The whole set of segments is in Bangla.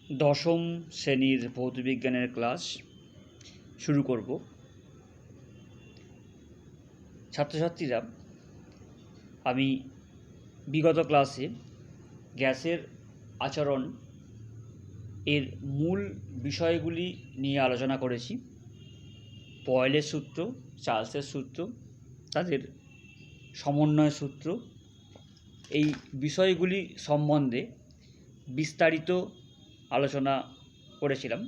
দশম শ্রেণীর ভৌতবিজ্ঞানের ক্লাস শুরু করব। ছাত্রছাত্রীরা, আমি বিগত ক্লাসে গ্যাসের আচরণ এর মূল বিষয়গুলি নিয়ে আলোচনা করেছি। বয়েলের সূত্র, চার্লসের সূত্র, তাদের সমন্বয় সূত্র, এই বিষয়গুলি সম্বন্ধে বিস্তারিত আলোচনা করেছিলাম।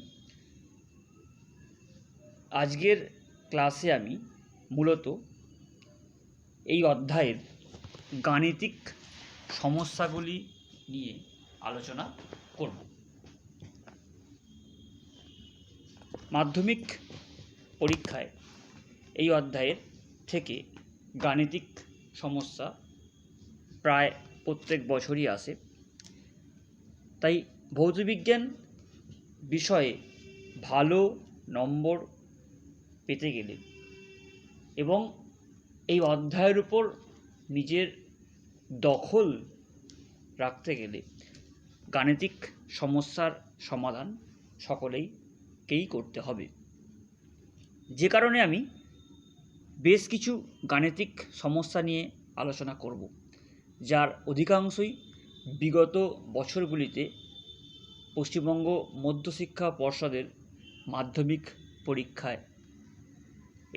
আজকের ক্লাসে আমি মূলত এই অধ্যায়ের গাণিতিক সমস্যাগুলি নিয়ে আলোচনা করব। মাধ্যমিক পরীক্ষায় এই অধ্যায়ের থেকে গাণিতিক সমস্যা প্রায় প্রত্যেক বছরই আসে। তাই ভৌতবিজ্ঞান বিষয়ে ভালো নম্বর পেতে গেলে এবং এই অধ্যায়ের উপর নিজের দখল রাখতে গেলে গাণিতিক সমস্যার সমাধান সকলেইকেই করতে হবে। যে কারণে আমি বেশ কিছু গাণিতিক সমস্যা নিয়ে আলোচনা করব, যার অধিকাংশই বিগত বছরগুলিতে পশ্চিমবঙ্গ মধ্যশিক্ষা পর্ষদের মাধ্যমিক পরীক্ষায়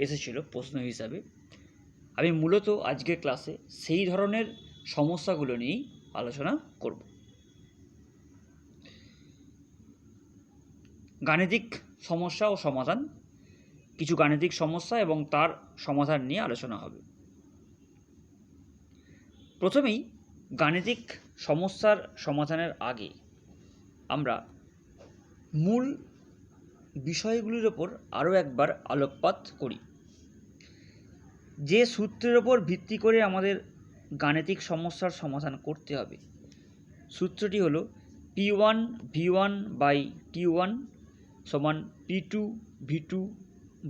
এসেছিল প্রশ্ন হিসাবে। আমি মূলত আজকের ক্লাসে সেই ধরনের সমস্যাগুলো নিয়েই আলোচনা করব। গাণিতিক সমস্যা ও সমাধান, কিছু গাণিতিক সমস্যা এবং তার সমাধান নিয়ে আলোচনা হবে। প্রথমেই গাণিতিক সমস্যার সমাধানের আগে আমরা মূল বিষয়গুলির ওপর আরও একবার আলোকপাত করি। যে সূত্রের ওপর ভিত্তি করে আমাদের গাণিতিক সমস্যার সমাধান করতে হবে, সূত্রটি হলো P1 V1 বাই T1 সমান P2 V2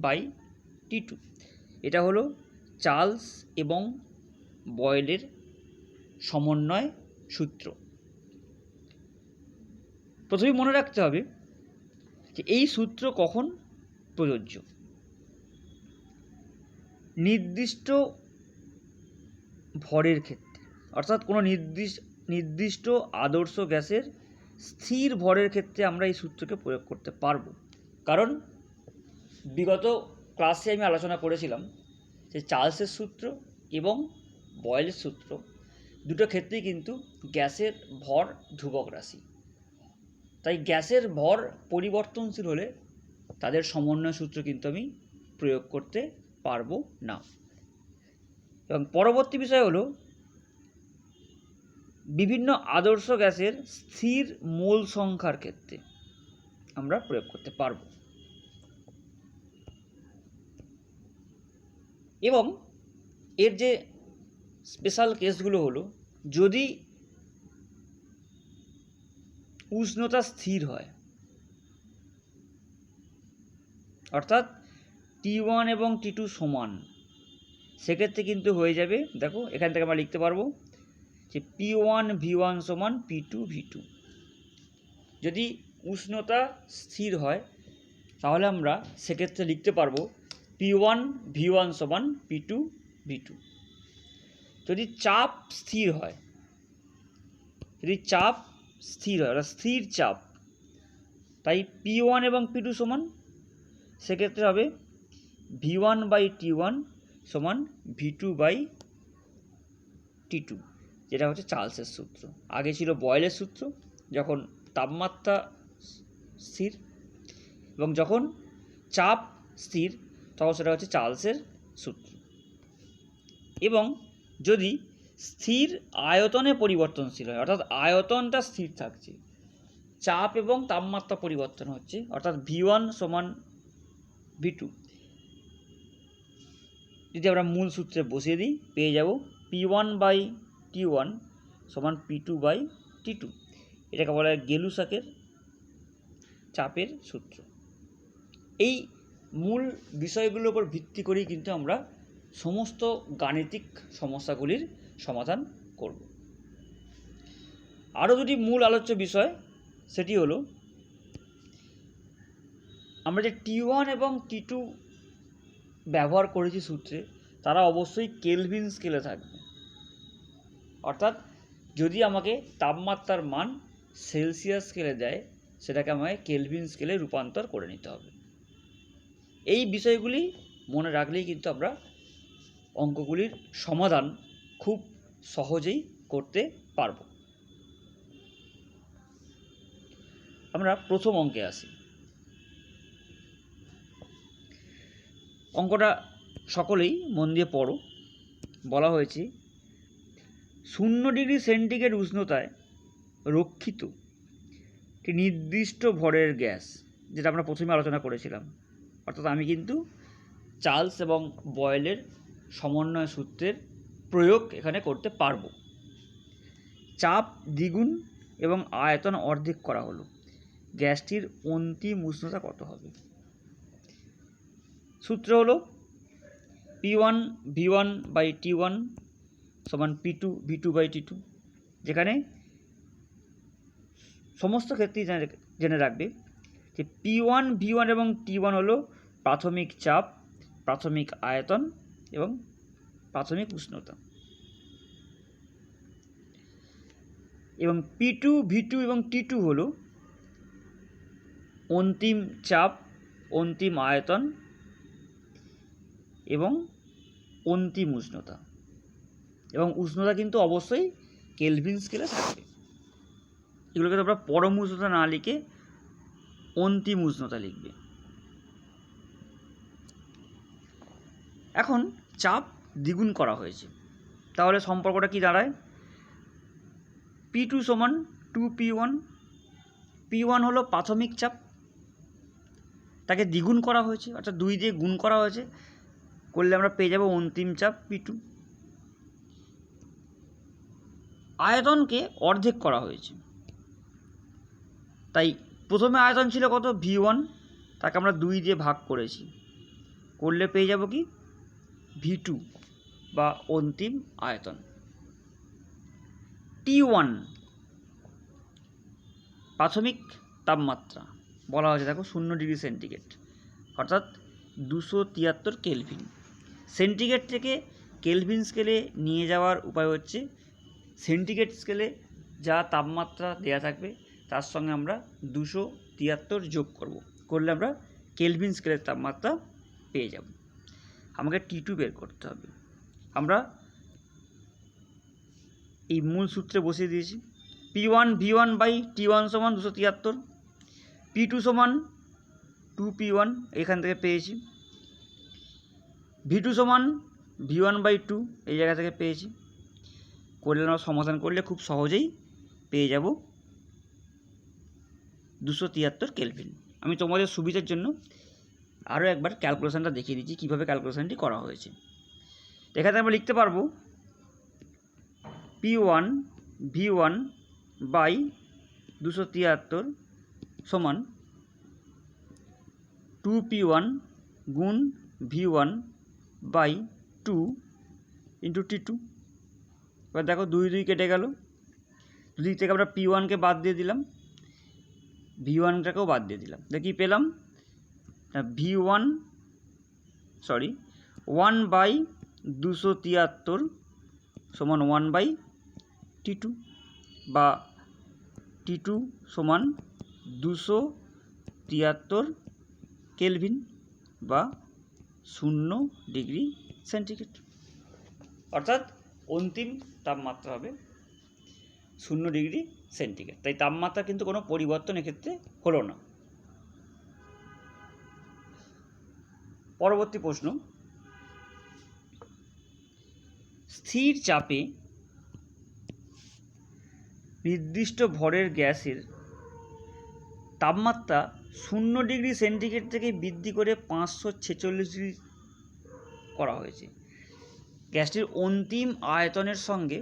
বাই T2। এটা হলো চার্লস এবং বয়েলের সমন্বয় সূত্র। প্রথমে মনে রাখতে হবে যে এই সূত্র কখন প্রযোজ্য। নির্দিষ্ট ভরের ক্ষেত্রে, অর্থাৎ কোনো নির্দিষ্ট আদর্শ গ্যাসের স্থির ভরের ক্ষেত্রে আমরা এই সূত্রকে প্রয়োগ করতে পারব। কারণ বিগত ক্লাসে আমি আলোচনা করেছিলাম যে চার্লসের সূত্র এবং বয়েলের সূত্র দুটো ক্ষেত্রেই কিন্তু গ্যাসের ভর ধ্রুবক রাশি। তাই গ্যাসের ভর পরিবর্তনশীল হলে তাদের সমন্বয় সূত্র কিন্তু আমি প্রয়োগ করতে পারবো না। এবং পরবর্তী বিষয় হলো বিভিন্ন আদর্শ গ্যাসের স্থির মোল সংখ্যার ক্ষেত্রে আমরা প্রয়োগ করতে পারব। এবং এর যে স্পেশাল কেসগুলো হলো, যদি উষ্ণতা স্থির হয়, অর্থাৎ T1 এবং T2 সমান, সেক্ষেত্রে কিন্তু হয়ে যাবে, দেখো এখান থেকে আমরা লিখতে পারবো যে P1 V1 সমান P2 V2। যদি উষ্ণতা স্থির হয় তাহলে আমরা সেক্ষেত্রে লিখতে পারবো P1 V1 সমান P2 V2। যদি চাপ স্থির হয়, অর্থাৎ স্থির চাপ, তাই P1 এবং P2 সমান, সেক্ষেত্রে হবে V1 বাই T1 সমান V2 বাই T2, যেটা হচ্ছে চার্লসের সূত্র। আগে ছিল বয়েলের সূত্র যখন তাপমাত্রা স্থির, এবং যখন চাপ স্থির তখন সেটা হচ্ছে চার্লসের সূত্র। এবং যদি স্থির আয়তনে পরিবর্তনশীল হয়, অর্থাৎ আয়তনটা স্থির থাকছে, চাপ এবং তাপমাত্রা পরিবর্তন হচ্ছে, অর্থাৎ V1 সমান V2, যদি আমরা মূল সূত্রে বসিয়ে দিই পেয়ে যাব P1 বাই T1 সমান P2 বাই T2। এটাকে বলা হয় গেলুসাকের চাপের সূত্র। এই মূল বিষয়গুলোর উপর ভিত্তি করেই কিন্তু আমরা সমস্ত গাণিতিক সমস্যাগুলির সমাধান করব। আরও দুটি মূল আলোচ্য বিষয়, সেটি হলো আমরা যে T1 এবং T2 ব্যবহার করেছি সূত্রে, তারা অবশ্যই কেলভিন স্কেলে থাকবে। অর্থাৎ যদি আমাকে তাপমাত্রার মান সেলসিয়াস স্কেলে দেয়, সেটাকে আমাকে কেলভিন স্কেলে রূপান্তর করে নিতে হবে। এই বিষয়গুলি মনে রাখলেই কিন্তু আমরা অঙ্কগুলির সমাধান খুব সহজেই করতে পারব। আমরা প্রথম অঙ্কে আসি। অঙ্কটা সকলেই মন দিয়ে পড়ো। বলা হয়েছে 0 ডিগ্রি সেন্টিগ্রেড উষ্ণতায় রক্ষিত একটি নির্দিষ্ট ভরের গ্যাস, যেটা আমরা প্রথমে আলোচনা করেছিলাম। অর্থাৎ আমি কিন্তু চার্লস এবং বয়েলের সমন্বয় সূত্রের প্রয়োগ এখানে করতে পারবো। চাপ দ্বিগুণ এবং আয়তন অর্ধেক করা হলো, গ্যাসটির অন্তিম উষ্ণতা কত হবে? সূত্র হলো P1 V1 বাই T1 সমান P2 V2 বাই T2, যেখানে সমস্ত ক্ষেত্রেই জেনে রাখবে যে P1 V1 এবং T1 হলো প্রাথমিক চাপ, প্রাথমিক আয়তন এবং প্রাথমিক উষ্ণতা, এবং P2 V2 এবং T2 হলো অন্তিম চাপ, অন্তিম আয়তন এবং অন্তিম উষ্ণতা। এবং উষ্ণতা কিন্তু অবশ্যই কেলভিন স্কেলে থাকবে। এগুলোকে তোমরা পরম উষ্ণতা না লিখে অন্তিম উষ্ণতা লিখবে। এখন চাপ দ্বিগুণ করা হয়েছে, তাহলে সম্পর্কটা কি দাঁড়ায়? P2 সমান 2P1। P1 হলো প্রাথমিক চাপ, তাকে দ্বিগুণ করা হয়েছে, অর্থাৎ 2 দিয়ে গুণ করা হয়েছে, করলে আমরা পেয়ে যাব অন্তিম চাপ P2। আয়তনকে অর্ধেক করা হয়েছে, তাই প্রথমে আয়তন ছিল কত? V1, তাকে আমরা 2 দিয়ে ভাগ করেছি, করলে পেয়ে যাব কি? V2 বা অন্তিম আয়তন। T1 প্রাথমিক তাপমাত্রা বলা হয়েছে, দেখো 0 ডিগ্রি সেন্টিগ্রেড, অর্থাৎ 273 কেলভিন। সেন্টিগ্রেড থেকে কেলভিন স্কেলে নিয়ে যাওয়ার উপায় হচ্ছে সেন্টিগ্রেড স্কেলে যা তাপমাত্রা দেয়া থাকবে তার সঙ্গে আমরা 273 যোগ করব, করলে আমরা কেলভিন স্কেলের তাপমাত্রা পেয়ে যাব। আমাকে T2 বের করতে হবে। আমরা এই মূল সূত্রে বসিয়ে দিয়েছি। P1 V1 বাই T1 সমান 273, P2 সমান 2P1 এখান থেকে পেয়েছি, V2 সমান V1 বাই 2 এই জায়গা থেকে পেয়েছি, করলে আমরা সমাধান করলে খুব সহজেই পেয়ে যাব 273 কেলভিন। আমি তোমাদের সুবিধার জন্য আরও একবার ক্যালকুলেশনটা দেখিয়ে দিচ্ছি কীভাবে ক্যালকুলেশনটি করা হয়েছে। এখানে আমরা লিখতে পারবো P1 V1 বাই 273 সমান 2P1 গুণ V1 বাই 2 ইন্টু T2। এবার দেখো 2 2 কেটে গেল, দুদিক থেকে আমরা P1কে বাদ দিয়ে দিলাম, V1টাকেও বাদ দিয়ে দিলাম, দেখি পেলাম V1 বাই 273 সমান 1 বাই T2, বা T2 সমান 273 কেলভিন বা 0 ডিগ্রি সেন্টিগ্রেড। অর্থাৎ অন্তিম তাপমাত্রা হবে 0 ডিগ্রি সেন্টিগ্রেড। তাই তাপমাত্রা কিন্তু কোনো পরিবর্তন এক্ষেত্রে হলো না। পরবর্তী প্রশ্ন, স্থির চাপে নির্দিষ্ট ভরের গ্যাসের তাপমাত্রা 0 ডিগ্রি সেন্টিগ্রেড থেকে বৃদ্ধি করে 546 ডিগ্রি করা হয়েছে। গ্যাসটির অন্তিম আয়তনের সঙ্গে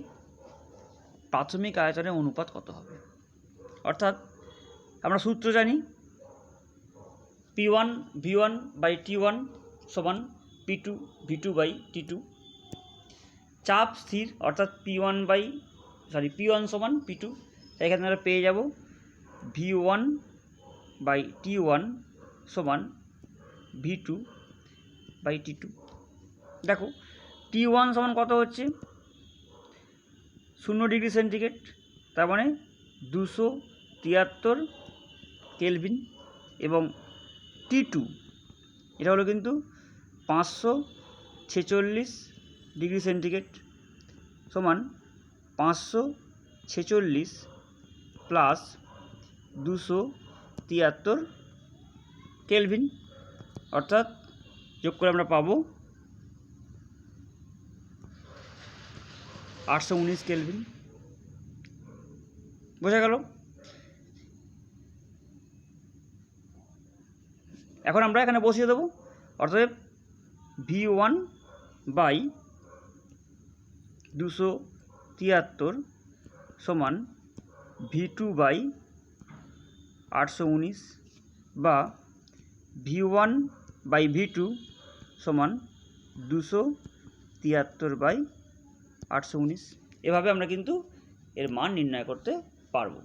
প্রাথমিক আয়তনের অনুপাত কত হবে? অর্থাৎ আমরা সূত্র জানি P1 V1 বাই T1 সমান P2 V2 বাই T2। চাপ স্থির, অর্থাৎ P1 সমান P2, এখানে আমরা পেয়ে যাব V1 বাই T1 সমান V2/T2। দেখো T1 সমান কত হচ্ছে 0 ডিগ্রি সেন্টিগ্রেড, তার মানে 273 কেলভিন, এবং T2 এটা হলো কিন্তু 546 ডিগ্রি সেন্টিগ্রেড সমান 546 প্লাস 273 কেলভিন, অর্থাৎ যোগ করে আমরা পাবো 819 কেলভিন। বোঝা গেল? এখন আমরা এখানে বসিয়ে দেবো, অর্থাৎ V1/273 সমান V2/819 বা V1/V2 সমান 273/819। এভাবে আমরা কিন্তু এর মান নির্ণয় করতে পারবো।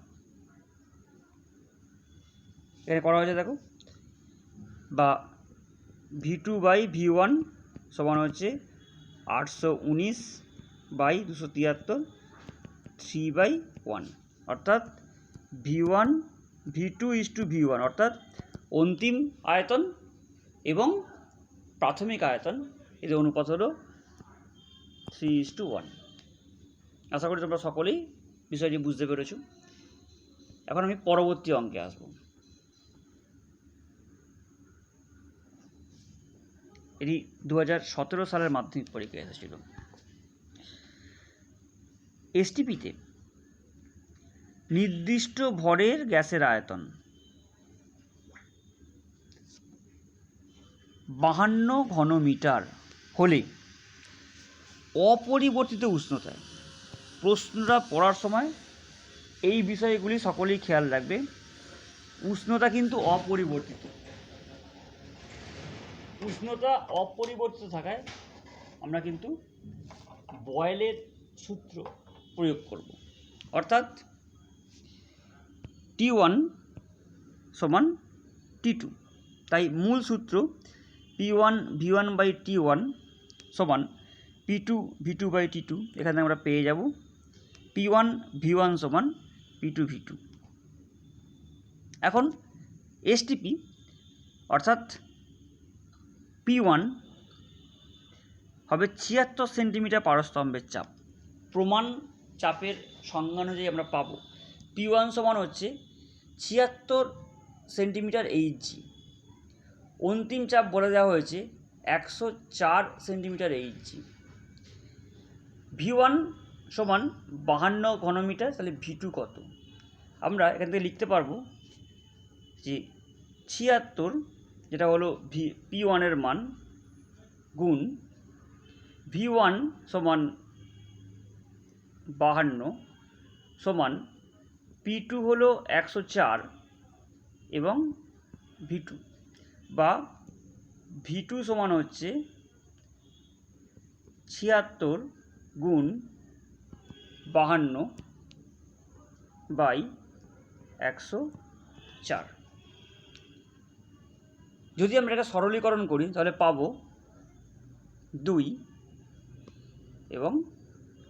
এখানে করা হয়েছে দেখো, বা V2/V1 সমান হচ্ছে 819/273 3/1, অর্থাৎ V2:V1, অর্থাৎ অন্তিম আয়তন এবং প্রাথমিক আয়তন এদের অনুপাত হলো 3:1। আশা করি তোমরা সকলেই বিষয়টি বুঝতে পেরেছ। এখন আমি পরবর্তী অঙ্কে আসব। এটি 2017 সালের মাধ্যমিক পরীক্ষায় এসেছিল। এসটিপিতে নির্দিষ্ট ভরের গ্যাসের আয়তন 52 ঘনমিটার হলে অপরিবর্তিত উষ্ণতায়, প্রশ্নটা পড়ার সময় এই বিষয়গুলি সকলেই খেয়াল রাখবে, উষ্ণতা কিন্তু অপরিবর্তিত, উষ্ণতা অপরিবর্তিত থাকায় আমরা কিন্তু বয়েলের সূত্র প্রয়োগ করব, অর্থাৎ T1 সমান T2। তাই মূল সূত্র P1V1/T1 সমান P2V2/T2। এখানে আমরা পেয়ে যাব P1V1 সমান P2V2। এখন এসটিপি অর্থাৎ P1 হবে 76 সেন্টিমিটার পারস্তম্ভের চাপ। প্রমাণ চাপের সংজ্ঞা অনুযায়ী আমরা পাবো P1 সমান হচ্ছে 76 সেন্টিমিটার এইচজি। অন্তিম চাপ বলে দেওয়া হয়েছে 104 সেন্টিমিটার এইচজি। V1 সমান 52 ঘনমিটার, তাহলে V2 কত? আমরা এখান থেকে লিখতে পারবো যে 76 যেটা হলো P1 এর মান গুণ V1 সমান 52 সমান P2 হলো 104 এবং V2, বা V2 সমান হচ্ছে 76 গুণ 52/104। যদি আমরা এটা সরলীকরণ করি তাহলে পাবো 2 এবং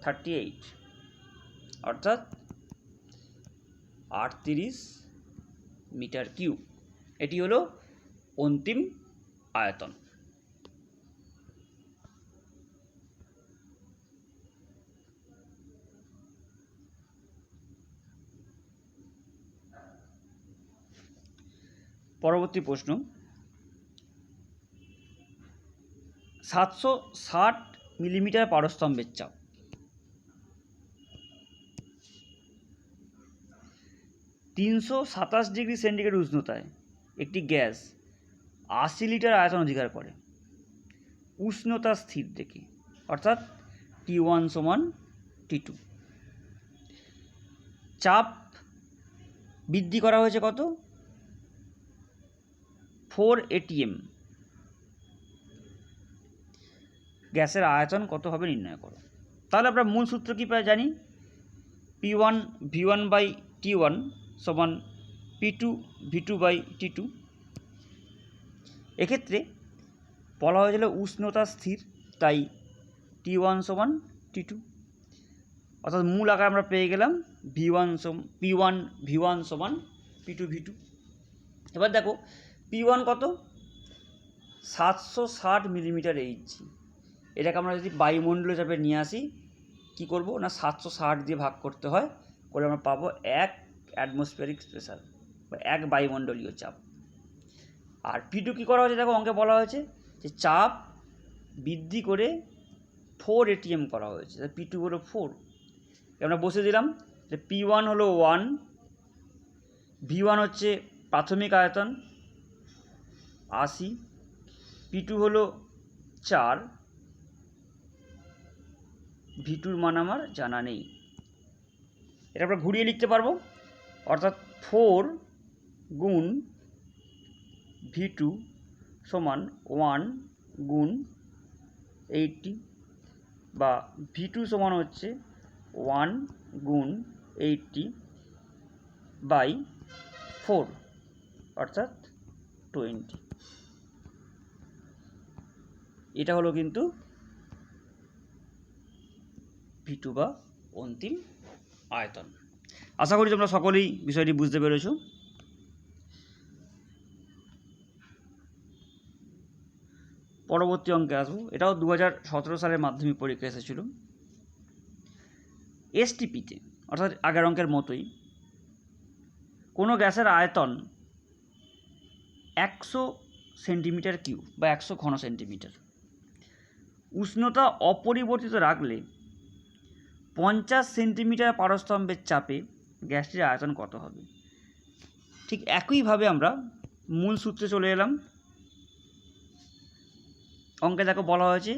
38, অর্থাৎ 38 মিটার কিউব। এটি হলো অন্তিম আয়তন। পরবর্তী প্রশ্ন, 760 মিলিমিটার পারস্তম্ভের চাপ, 327 ডিগ্রি সেন্টিগ্রেড উষ্ণতায় একটি গ্যাস 80 লিটার আয়তন অধিকার করে উষ্ণতা স্থির দেখে, অর্থাৎ T1 সমান T2। চাপ বৃদ্ধি করা হয়েছে কত? 4 atm। গ্যাসের আয়তন কত হবে নির্ণয় করো। তাহলে আমরা মূল সূত্র কী পাই জানি, P1V1/T1 সমান P2V2/T2। এক্ষেত্রে বলা হয়েছিল উষ্ণতা স্থির, তাই T1 সমান T2, অর্থাৎ মূল আকার আমরা পেয়ে গেলাম P1 V1 সমান P2 V2। এবার দেখো P1 কত, 760 মিলিমিটার এইচজি। এটাকে আমরা যদি বায়ুমণ্ডলীয় চাপে নিয়ে আসি কী করবো না, 760 দিয়ে ভাগ করতে হয়, করে আমরা পাবো 1 অ্যাটমসফিয়ারিক প্রেসার বা 1 বায়ুমণ্ডলীয় চাপ। আর P2 কী করা হয়েছে দেখো অঙ্কে বলা হয়েছে যে চাপ বৃদ্ধি করে 4 atm করা হয়েছে, P2 হলো 4। আমরা বসে দিলাম যে P1 হলো 1, V1 হচ্ছে প্রাথমিক আয়তন 80, P2 হলো 4, V2-র মান আমার জানা নেই। এটা আমরা ঘুরিয়ে লিখতে পারবো, অর্থাৎ 4 গুণ V2 সমান 1 গুণ 80, বা V2 সমান হচ্ছে 1 গুণ 80 বাই 4 অর্থাৎ 20। এটা হলো কিন্তু V2 বা অন্তিম আয়তন। আশা করি তোমরা সকলেই বিষয়টি বুঝতে পেরেছো। পরবর্তী অঙ্কে আসবো, এটাও 2017 সালের মাধ্যমিক পরীক্ষা এসেছিল। এসটিপিতে অর্থাৎ আগের অঙ্কের মতোই কোনো গ্যাসের আয়তন 100 সেন্টিমিটার কিউব বা 100 ঘন সেন্টিমিটার, উষ্ণতা অপরিবর্তিত রাখলে 50 সেন্টিমিটার পারস্তম্ভের চাপে গ্যাসটির আয়তন কত হবে। ঠিক একইভাবে আমরা মূল সূত্রে চলে এলাম। অঙ্কে দেখো বলা হয়েছে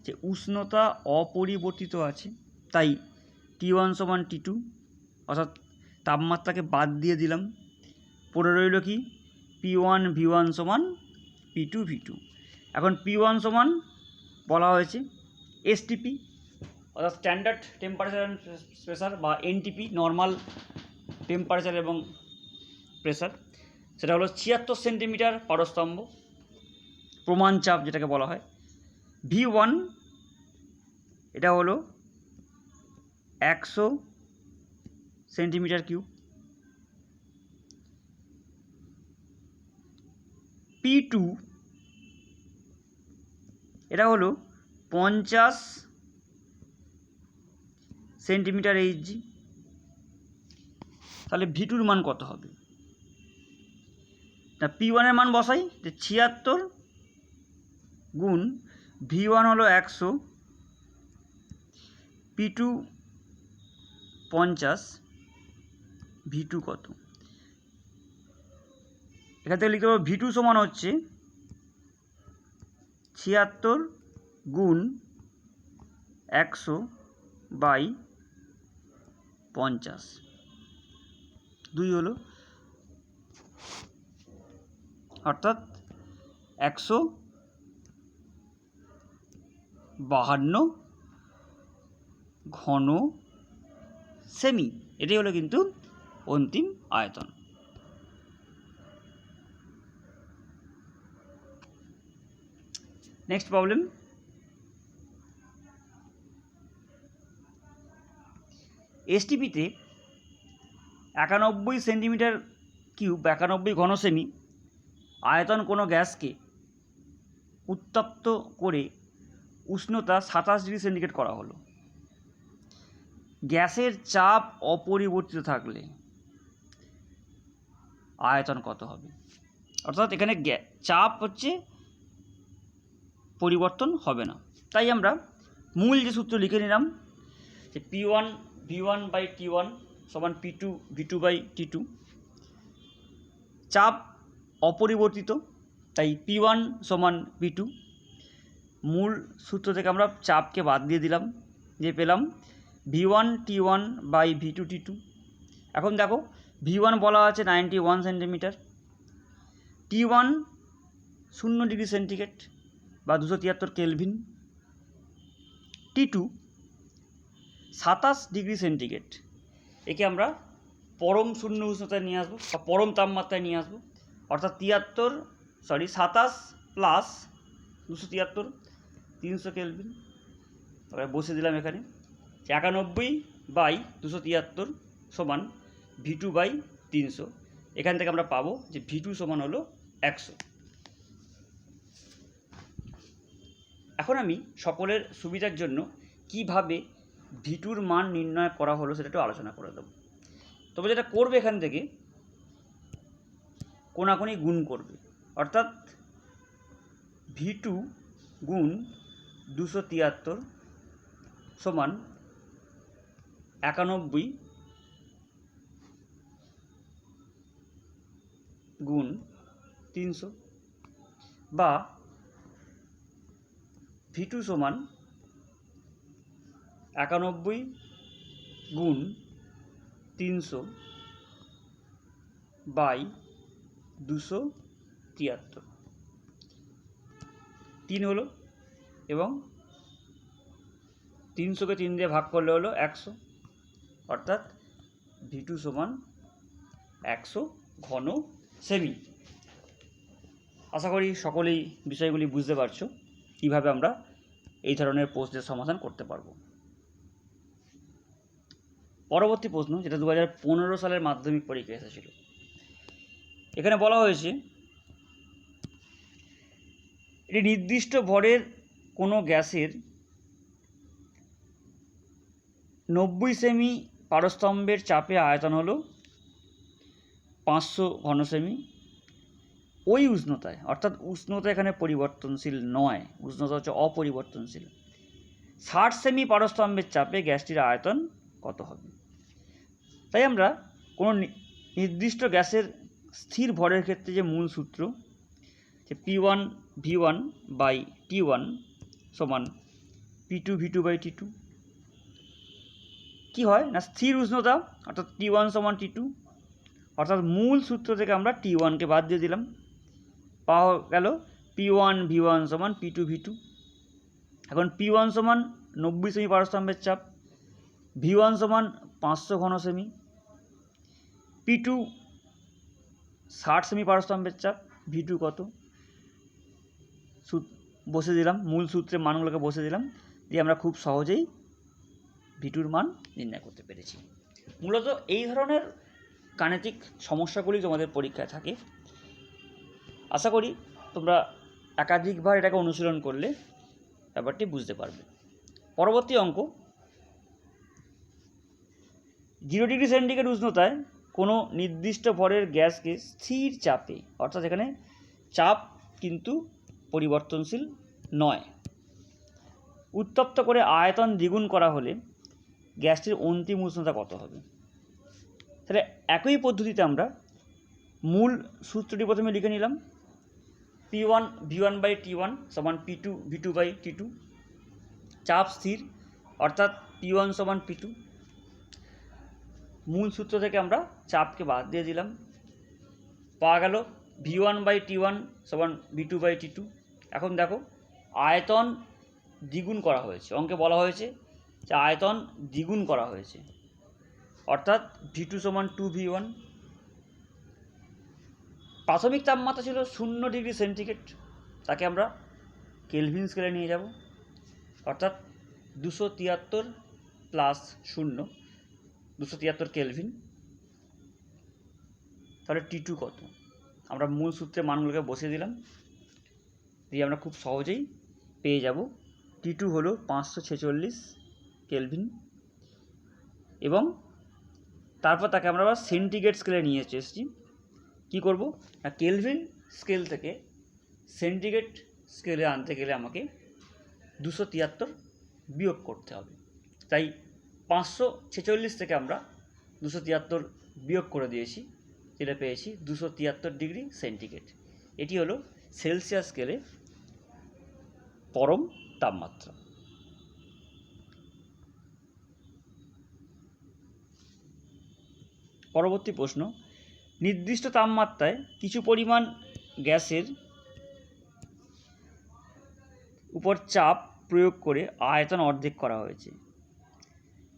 যে উষ্ণতা অপরিবর্তিত আছে, তাই T1 সমান T2, অর্থাৎ তাপমাত্রাকে বাদ দিয়ে দিলাম, পড়ে রইল কি P1 V1 সমান P2 V2। এখন P1 সমান বলা হয়েছে এসটিপি, অর্থাৎ স্ট্যান্ডার্ড টেম্পারেচার অ্যান্ড প্রেসার, বা এনটিপি নর্মাল টেম্পারেচার এবং প্রেসার, সেটা হলো 76 সেন্টিমিটার পারস্তম্ভ, প্রমাণ চাপ যেটাকে বলা হয়। V1 এটা হলো 100 সেন্টিমিটার কিউব। P2 এটা হলো 50 সেন্টিমিটার এইচজি। তাহলে V2-র মান কত হবে না, P1 এর মান বসাই, যে 76 গুণ V1 হলো 100, P2 50, V2 কত, এখান থেকে লিখতে পারবো V2 সমান হচ্ছে 76 গুণ 100 বাই 50, 2 হলো, অর্থাৎ 152 ঘন সেমি। এটাই হলো কিন্তু অন্তিম আয়তন। নেক্সট প্রবলেম, এসটিপিতে 91 সেন্টিমিটার কিউব, 91 ঘন সেমি আয়তন কোনো গ্যাসকে উত্তপ্ত করে উষ্ণতা 27 ডিগ্রি সেন্টিগ্রেড করা হলো। গ্যাসের চাপ অপরিবর্তিত থাকলে আয়তন কত হবে। অর্থাৎ এখানে চাপ হচ্ছে পরিবর্তন হবে না, তাই আমরা মূল যে সূত্র লিখে নিলাম যে P1 V1 বাই T1 সমান P2 V2 বাই T2। চাপ অপরিবর্তিত, তাই P1 সমান P2। মূল সূত্র থেকে আমরা চাপকে বাদ দিয়ে দিলাম, যে পেলাম V1 T1 by V2 T2। এখন দেখো V1 বলা আছে 91 সেন্টিমিটার, T1 0 ডিগ্রি সেন্টিগ্রেড বা 273 কেলভিন, T2 27 ডিগ্রি সেন্টিগ্রেড। একে আমরা পরম শূন্য উষ্ণতায় নিয়ে আসবো বা পরম তাপমাত্রায় নিয়ে আসবো, অর্থাৎ 27 প্লাস 273 300 কেলভিন। এবার বসে দিলাম এখানে 91/273 সমান V2 বাই 300। এখান থেকে আমরা পাবো যে V2 সমান হলো 100। এখন আমি সকলের সুবিধার জন্য কিভাবে V2-র মান নির্ণয় করা হলো সেটা একটু আলোচনা করে দেবো। তবে যেটা করবে এখান থেকে কোনাকুনি গুণ করবে, অর্থাৎ V2 গুণ 273 সমান 91 গুণ 300 বা V2 সমান 91 গুণ 300 বাই 273 3 হলো এবং 300কে 3 দিয়ে ভাগ করলে হলো 100, অর্থাৎ V2 সমান 100 ঘন সেমি। আশা করি সকলেই বিষয়গুলি বুঝতে পারছো কীভাবে আমরা এই ধরনের প্রশ্নের সমাধান করতে পারবো। পরবর্তী প্রশ্ন, যেটা 2015 সালের মাধ্যমিক পরীক্ষায় এসেছিল। এখানে বলা হয়েছে একটি নির্দিষ্ট ভরের কোনো গ্যাসের 90 সেমি পারস্তম্ভের চাপে আয়তন হলো 500 ঘনসেমি। ওই উষ্ণতায়, অর্থাৎ উষ্ণতা এখানে পরিবর্তনশীল নয়, উষ্ণতা হচ্ছে অপরিবর্তনশীল, 60 সেমি পারস্তম্ভের চাপে গ্যাসটির আয়তন কত হবে? তাই আমরা কোনো নির্দিষ্ট গ্যাসের স্থির ভরের ক্ষেত্রে যে মূল সূত্র, যে P1 V1 বাই T1 সমান P2 V2 বাই T2, কী হয় না, স্থির উষ্ণতা অর্থাৎ T1 সমান T2, অর্থাৎ মূল সূত্র থেকে আমরা T1কে বাদ দিয়ে দিলাম, পাওয়া গেল P1 V1 সমান P2 V2। এখন P1 সমান 90 সেমি পারস্তম্ভের চাপ, V1 সমান 500 ঘনসেমি, P2 60 সেমি পারস্তম্ভের চাপ, V2 কত বসে দিলাম, মূল সূত্রে মানগুলোকে বসে দিলাম, দিয়ে আমরা খুব সহজেই V2-র মান নির্ণয় করতে পেরেছি। মূলত এই ধরনের গাণিতিক সমস্যাগুলি তোমাদের পরীক্ষায় থাকে। আশা করি তোমরা একাধিকবার এটাকে অনুশীলন করলে ব্যাপারটি বুঝতে পারবে। পরবর্তী অঙ্ক, 0 ডিগ্রি সেন্টিগ্রেড উষ্ণতায় কোনো নির্দিষ্ট ভরের গ্যাসকে স্থির চাপে, অর্থাৎ এখানে চাপ কিন্তু পরিবর্তনশীল নয়, উত্তপ্ত করে আয়তন দ্বিগুণ করা হলে গ্যাসটির অন্তিম উষ্ণতা কত হবে? তাহলে একই পদ্ধতিতে আমরা মূল সূত্রটি প্রথমে লিখে নিলাম, P1 V1 বাই T1 সমান P2 V2 বাই T2, চাপ স্থির অর্থাৎ P1 সমান P2, মূল সূত্র থেকে আমরা চাপকে বাদ দিয়ে দিলাম, পাওয়া গেল V1 বাই T1 সমান V2 বাই T2। এখন দেখো আয়তন দ্বিগুণ করা হয়েছে, অঙ্কে বলা হয়েছে যে আয়তন দ্বিগুণ করা হয়েছে, অর্থাৎ V2 সমান 2V1। প্রাথমিক তাপমাত্রা ছিল 0 ডিগ্রি সেন্টিগ্রেড, তাকে আমরা কেলভিন স্কেলে নিয়ে যাব, অর্থাৎ 273 প্লাস 0 273 কেলভিন। তাহলে T2 কত? আমরা মূল সূত্রে মানগুলোকে বসিয়ে দিলাম, দিয়ে আমরা খুব সহজেই পেয়ে যাব T2 হলো 546 কেলভিন, এবং তারপর তাকে আমরা আবার সেন্টিগ্রেড স্কেলে নিয়ে এসেছি। কী করব না, কেলভিন স্কেল থেকে সেন্টিগ্রেড স্কেলে আনতে গেলে আমাকে 273 বিয়োগ করতে হবে, তাই 546 থেকে আমরা 273 বিয়োগ করে দিয়েছি, যেটা পেয়েছি 273 ডিগ্রি সেন্টিগ্রেড। এটি হলো সেলসিয়াস স্কেলে পরম তাপমাত্রা। পরবর্তী প্রশ্ন, নির্দিষ্ট তাপমাত্রায় কিছু পরিমাণ গ্যাসের উপর চাপ প্রয়োগ করে আয়তন অর্ধেক করা হয়েছে,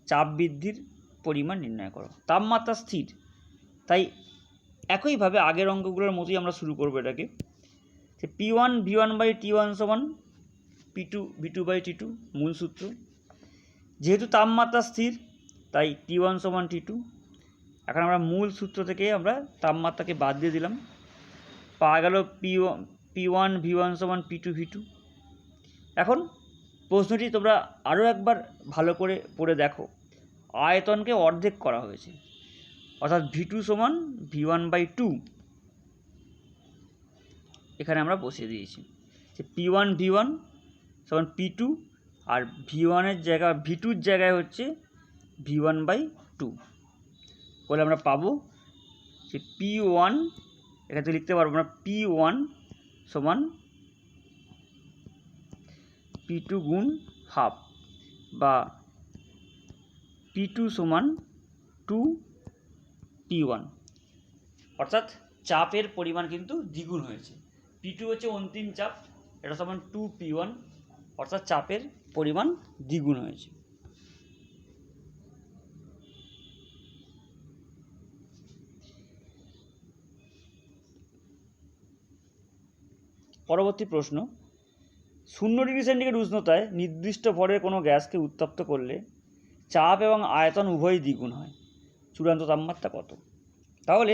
চাপ বৃদ্ধির পরিমাণ নির্ণয় করো। তাপমাত্রা স্থির, তাই একইভাবে আগের অঙ্কগুলোর মতোই আমরা শুরু করব এটাকে। যে P1 সমান P2 মূল সূত্র। যেহেতু তাপমাত্রা স্থির তাই T1 সমান T2। এখন আমরা মূল সূত্র থেকে আমরা তাপমাত্রাকে বাদ দিয়ে দিলাম, পাওয়া গেল P1 সমান P2 এখন প্রশ্নটি তোমরা আরও একবার ভালো করে পড়ে দেখো, আয়তনকে অর্ধেক করা হয়েছে, অর্থাৎ V2 সমান V1/2 এখানে আমরা বসিয়ে দিয়েছি যে P1 সমান P2 আর V1-এর জায়গা V2-র জায়গায় হচ্ছে V1/2 বলে আমরা পাবো যে P1 এখান থেকে লিখতে পারবো আমরা P1 সমান P2 গুণ হাফ বা P2 সমান 2P1, অর্থাৎ চাপের পরিমাণ কিন্তু দ্বিগুণ হয়েছে। P2 হচ্ছে অন্তিম চাপ, এটা সমান 2P1, অর্থাৎ চাপের পরিমাণ দ্বিগুণ হয়েছে। পরবর্তী প্রশ্ন, 0°C উষ্ণতায় নির্দিষ্ট ভরের কোনো গ্যাসকে উত্তপ্ত করলে চাপ এবং আয়তন উভয়ই দ্বিগুণ হয়, চূড়ান্ত তাপমাত্রা কত? তাহলে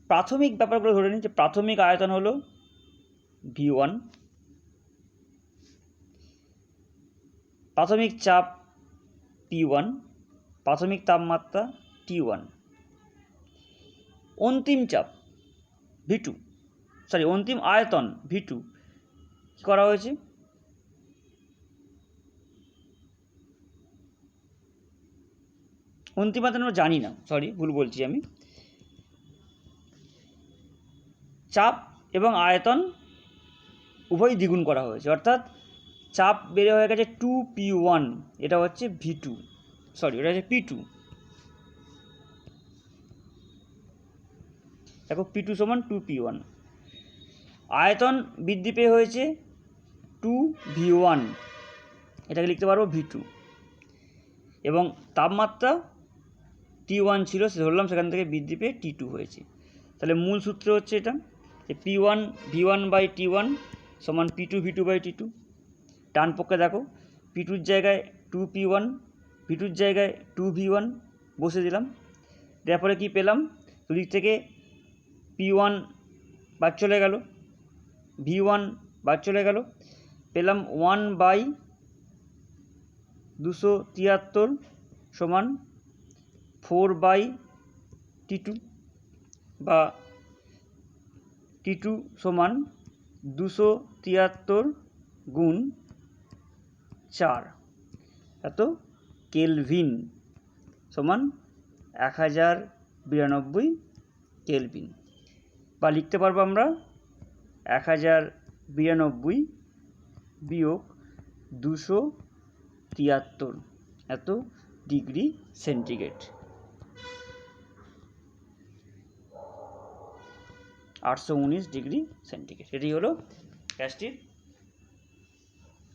প্রাথমিক ব্যাপারগুলো ধরে নিই যে প্রাথমিক আয়তন হলো V1, প্রাথমিক চাপ P1, প্রাথমিক তাপমাত্রা T1, অন্তিম চাপ V2, অন্তিম আয়তন V2 কী করা হয়েছে? অন্তিম আয়তন আমরা জানি না, ভুল বলছি আমি, চাপ এবং আয়তন উভয়ই দ্বিগুণ করা হয়েছে, অর্থাৎ চাপ বেড়ে হয়ে গেছে 2P1, এটা হচ্ছে V2, এটা হচ্ছে P2, দেখো P2 সমান 2P1, আয়তন বৃদ্ধি পেয়ে হয়েছে 2V1, এটাকে লিখতে পারবো V2, এবং তাপমাত্রা T1 ছিল সে ধরলাম, সেখান থেকে বৃদ্ধি পেয়ে T2 হয়েছে। তাহলে মূল সূত্র হচ্ছে এটা যে P1 V1/T1 সমান P2 V2/T2। ডান পক্ষে দেখো P2-র জায়গায় 2P1, V2-র জায়গায় 2V1 বসে দিলাম, দেওয়ার পরে কী পেলাম, দুদিক থেকে P1 বাদ চলে গেল, V1 বাদ চলে গেল, পেলাম 1/273 সমান 4/T2 বা T2 সমান 273 গুণ 4, এত কেলভিন সমান 1092 কেলভিন, বা লিখতে পারবো আমরা 1092 বিয়োগ 273 এত ডিগ্রি সেন্টিগ্রেড, 819 ডিগ্রি সেন্টিগ্রেড। এটি হলো গ্যাসটির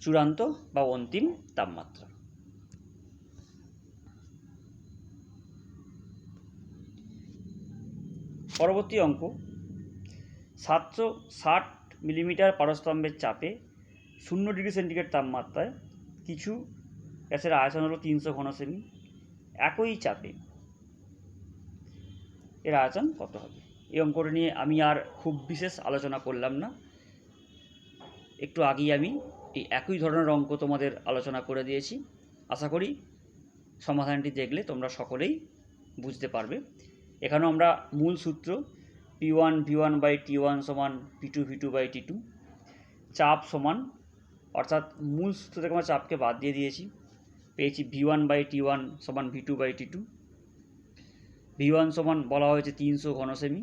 চূড়ান্ত বা অন্তিম তাপমাত্রা। পরবর্তী অঙ্ক, 760 মিলিমিটার পারস্তম্ভের চাপে 0°C তাপমাত্রায় কিছু গ্যাসের আয়তন হলো 300 ঘনসেমি, একই চাপে এর আয়তন কত হবে? এই অঙ্কটা নিয়ে আমি আর খুব বিশেষ আলোচনা করলাম না, একটু আগেই আমি এই একই ধরনের অঙ্ক তোমাদের আলোচনা করে দিয়েছি। আশা করি সমাধানটি দেখলে তোমরা সকলেই বুঝতে পারবে। এখানেও আমরা মূল সূত্র P1 V1/T1 সমান P2 V2/T2, চাপ সমান, অর্থাৎ মূল সূত্র থেকে আমরা চাপকে বাদ দিয়ে দিয়েছি, পেয়েছি V1/T1 সমান V2/T2। V1 সমান বলা হয়েছে 300 ঘনসেমি,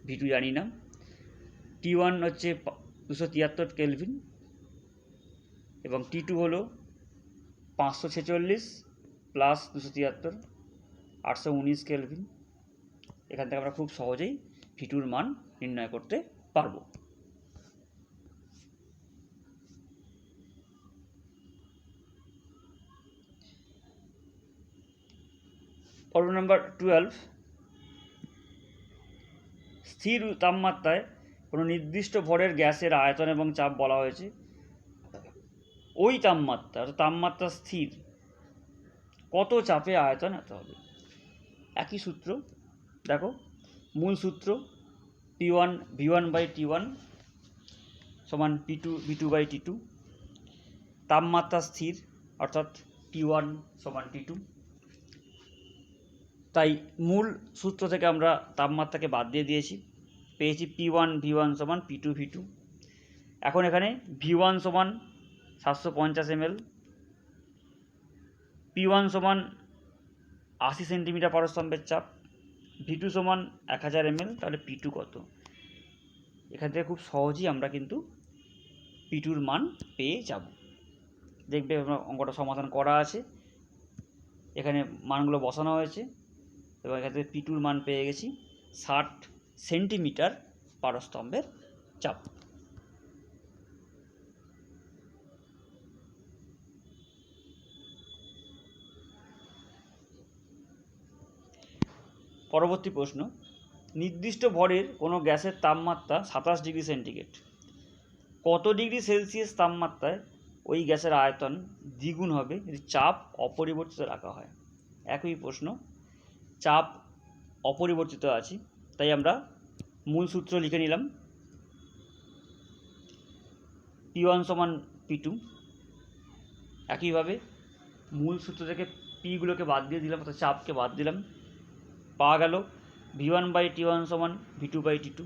V2 জানি না, T1 হচ্ছে 273 কেলভিন এবং T2 হলো 546 প্লাস 273 819 কেলভিন। এখান থেকে আমরা খুব সহজেই V2-র মান নির্ণয় করতে পারবো। পর্ব নাম্বার 12, স্থির তাপমাত্রায় কোনো নির্দিষ্ট ভরের গ্যাসের আয়তন এবং চাপ বলা হয়েছে, ওই তাপমাত্রা তাপমাত্রা স্থির কত চাপে আয়তন এত হবে। একই সূত্র, দেখো মূল সূত্র P1 V1/T1 সমান V2 বাই T2, তাপমাত্রা স্থির অর্থাৎ T1 সমান T2। তাই মূল সূত্র থেকে আমরা তাপমাত্রাকে বাদ দিয়ে দিয়েছি, পেয়েছি P1 V1 সমান P2 V2। এখন এখানে V1 সমান 750 ml, P1 সমান 80 সেন্টিমিটার পারস্তম্ভের চাপ, V2 সমান 1000 ml, তাহলে P2 কত? এখান থেকে খুব সহজেই আমরা কিন্তু P2-র মান পেয়ে যাব। দেখবে অঙ্কটা সমাধান করা আছে, এখানে মানগুলো বসানো হয়েছে এবং এখান থেকে P2-র মান পেয়ে গেছি 60 সেন্টিমিটার পারস্তম্ভের চাপ। পরবর্তী প্রশ্ন, নির্দিষ্ট ভরের কোনো গ্যাসের তাপমাত্রা 27 ডিগ্রি সেন্টিগ্রেড, কত ডিগ্রি সেলসিয়াস তাপমাত্রায় ওই গ্যাসের আয়তন দ্বিগুণ হবে যদি চাপ অপরিবর্তিত রাখা হয়? একই প্রশ্ন, চাপ অপরিবর্তিত আছে, তাই আমরা মূল সূত্র লিখে নিলাম P1 সমান P2। একইভাবে মূল সূত্র থেকে পিগুলোকে বাদ দিয়ে দিলাম, অর্থাৎ চাপকে বাদ দিলাম, পাওয়া গেল V1/T1 সমান V2/T2।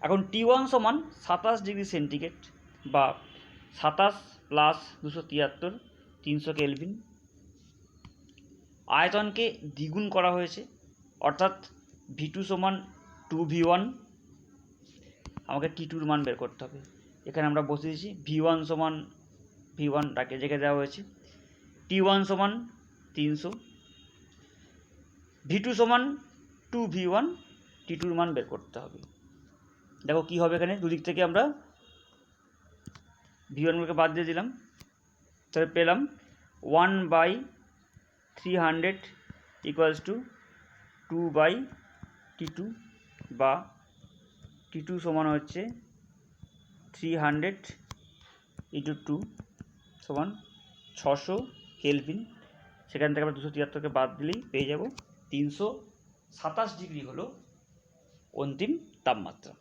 এখন T1 সমান 27 ডিগ্রি সেন্টিগ্রেড বা 27 প্লাস 273 300 কেলভিন। আয়তনকে দ্বিগুণ করা হয়েছে, অর্থাৎ V2 সমান 2V1। আমাকে T2-র মান বের করতে হবে। এখানে আমরা বসে দিয়েছি V1 সমান V1 রেখে দেওয়া হয়েছে, T1 সমান 300, V2 সমান 2V1, T2-র মান বের করতে হবে। দেখো কী হবে, এখানে দুদিক থেকে আমরা V1-গুলোকে বাদ দিয়ে দিলাম, তাহলে পেলাম 1/300 ইকুয়ালস টু 2/T2 বা T2 সমান হচ্ছে 300 ইন্টু 2 সমান 600 কেলভিন। সেখান থেকে আমরা 273কে বাদ দিলেই পেয়ে যাব 327 ডিগ্রি হলো অন্তিম তাপমাত্রা।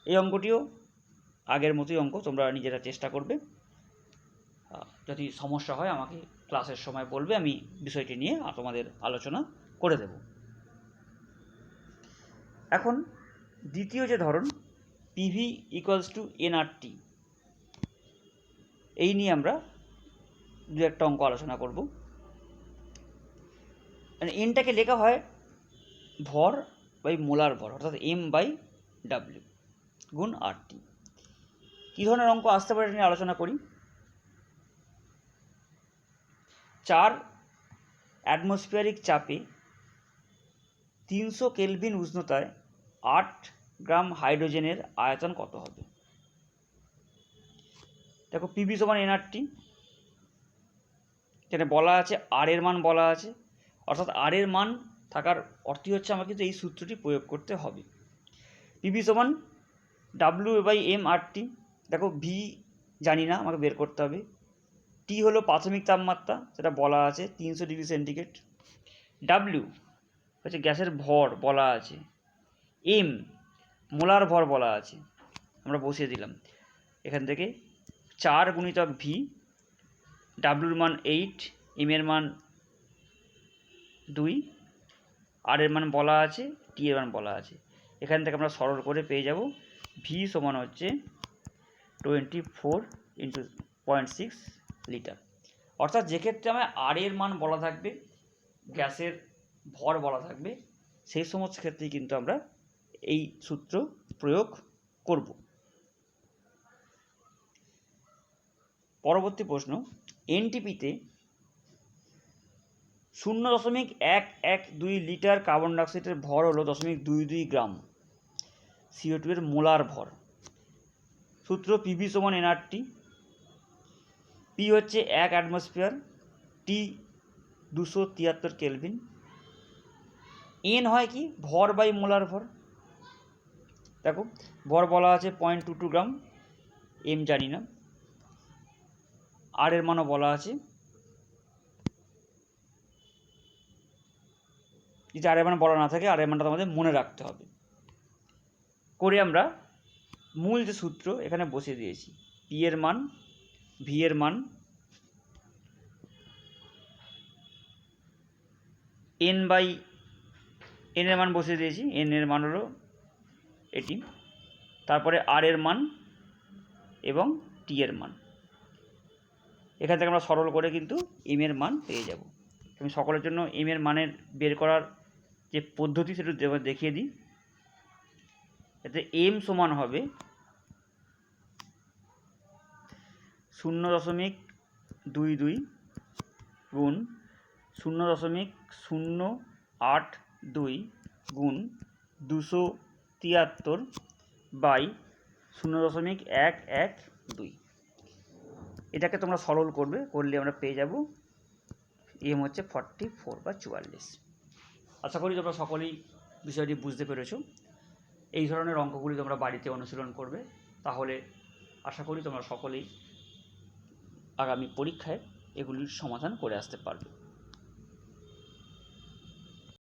এই অঙ্কটিও আগের মতোই অঙ্ক, তোমরা নিজেরা চেষ্টা করবে। যদি সমস্যা হয় আমাকে ক্লাসের সময় বলবে, আমি বিষয়টি নিয়ে তোমাদের আলোচনা করে দেব। এখন দ্বিতীয় যে ধরন PV ইকুয়ালস টু nRT, এই নিয়ে আমরা দু একটা অঙ্ক আলোচনা করব। এনটাকে লেখা হয় ভর বাই মোলার ভর, অর্থাৎ M/W গুণ RT। কী ধরনের অঙ্ক আসতে পারে নিয়ে আলোচনা করি। 4 অ্যাটমসফিয়ারিক চাপে 300 কেলভিন উষ্ণতায় 8 গ্রাম হাইড্রোজেনের আয়তন কত হবে? দেখো PV সমান nRT, এখানে বলা আছে আর এর মান বলা আছে, অর্থাৎ আর এর মান থাকার অর্থই হচ্ছে আমাকে কিন্তু এই সূত্রটি প্রয়োগ করতে হবে। PV সমান W/M/RT। দেখো ভি জানি না, আমাকে বের করতে হবে। টি হলো প্রাথমিক তাপমাত্রা, সেটা বলা আছে 300 ডিগ্রি সেন্টিগ্রেড। ডাব্লিউ হচ্ছে গ্যাসের ভর বলা আছে, এম মোলার ভর বলা আছে, আমরা বসিয়ে দিলাম। এখান থেকে 4 গুণিতক ভি, ডাব্লিউর মান 8, এম এর মান 2, আর এর মান বলা আছে, টি এর মান বলা আছে। এখান থেকে আমরা সরল করে পেয়ে যাব ভি সমান হচ্ছে 24 ইন্টু 0.6 লিটার। অর্থাৎ যে ক্ষেত্রে আমার আর এর মান বলা থাকবে, গ্যাসের ভর বলা থাকবে, সেই সমস্ত ক্ষেত্রেই কিন্তু আমরা এই সূত্র প্রয়োগ করব। পরবর্তী প্রশ্ন, এনটিপিতে 0.112 লিটার কার্বন ডাইঅক্সাইডের ভর হলো 0.22 গ্রাম CO2 এর মোলার ভর। সূত্র পিভি সমান nRT। পি হচ্ছে 1 অ্যাটমসফিয়ার, টি 273 কেলভিন। এন হয় কি, ভর বাই মোলার ভর। দেখো ভর বলা আছে 0.22 গ্রাম, এম জানি না। আর এর মানও বলা আছে, যদি আর এর মান বলা না থাকে আর এর মানটা আমাদের মনে রাখতে হবে। করে আমরা মূল যে সূত্র এখানে বসিয়ে দিয়েছি, পি এর মান, ভি এর মান, এন বাই এন এর মান বসিয়ে দিয়েছি, এন এর মান হলো এটি, তারপরে আর এর মান এবং টি এর মান। এখান থেকে আমরা সরল করে কিন্তু এম এর মান পেয়ে যাব। আমি সকলের জন্য এম এর মানের বের করার যে পদ্ধতি সেটা দেখিয়ে দিই। এতে এম সমান হবে 0.22 গুণ 0.082 গুণ 273 বাই 0.112। এটাকে তোমরা সরল করবে, করলে আমরা পেয়ে যাব এম হচ্ছে 44 বা 44। আশা করি তোমরা সকলেই বিষয়টি বুঝতে পেরেছো। এই ধরনের অঙ্কগুলি তোমরা বাড়িতে অনুশীলন করবে, তাহলে আশা করি তোমরা সকলেই আগামী পরীক্ষায় এগুলির সমাধান করে আসতে পারবে।